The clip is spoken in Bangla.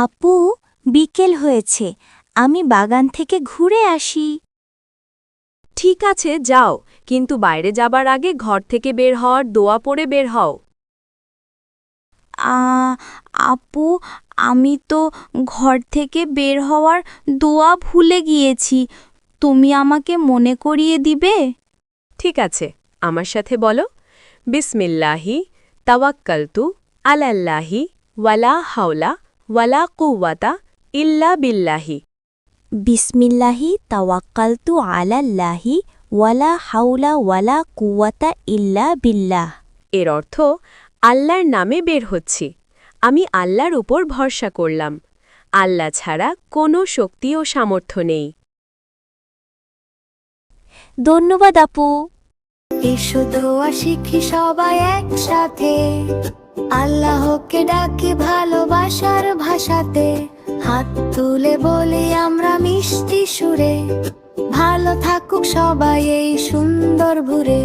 আপু, বিকেল হয়েছে, আমি বাগান থেকে ঘুরে আসি। ঠিক আছে, যাও, কিন্তু বাইরে যাবার আগে ঘর থেকে বের হওয়ার দোয়া পড়ে বের হও। আ আপু, আমি তো ঘর থেকে বের হওয়ার দোয়া ভুলে গিয়েছি। তুমি আমাকে মনে করিয়ে দিবে? ঠিক আছে, আমার সাথে বলো, বিসমিল্লাহি তাওয়াক্কালতু আলাল্লাহি ওয়ালা হাওলা ওয়ালা কুওয়াতা ইল্লা বিল্লাহি। বিসমিল্লাহি তাওয়াক্কালতু আলাল্লাহি ওয়ালা হাওলা ওয়ালা কুওয়াতা ইল্লা বিল্লাহ। এর অর্থ, আল্লাহর নামে বের হচ্ছি, আমি আল্লাহর উপর ভরসা করলাম, আল্লাহ ছাড়া কোনো শক্তি ও সামর্থ্য নেই। ধন্যবাদ আপু। এসো দোয়া শিখি সবাই একসাথে, আল্লাহকে ডাকি ভালোবাসার ভাষাতে, হাত তুলে বলি আমরা মিষ্টি সুরে, ভালো থাকুক সবাই এই সুন্দর ভুরে।